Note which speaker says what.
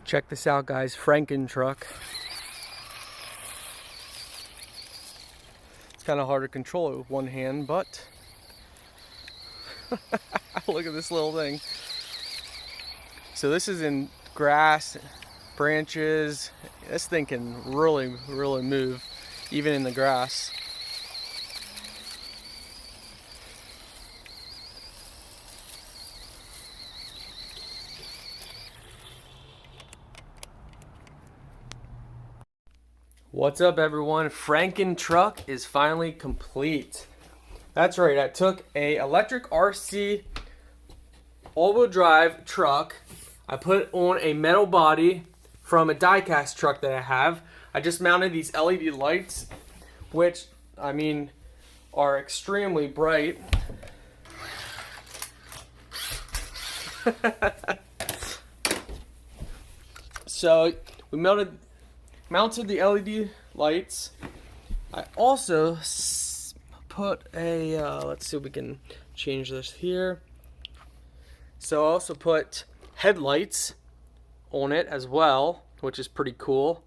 Speaker 1: Check this out, guys. Franken truck. It's kind of hard to control it with one hand, but look at this little thing. So this is in grass, branches. This thing can really move, even in the grass. What's up, everyone? Franken truck is finally complete. That's right, I took a electric RC all-wheel drive truck. I put on a metal body from a die-cast truck that I have. I just mounted these LED lights, which, I mean, are extremely bright. So we mounted the LED lights. I also put a, let's see if we can change this here. So I also put headlights on it as well, which is pretty cool.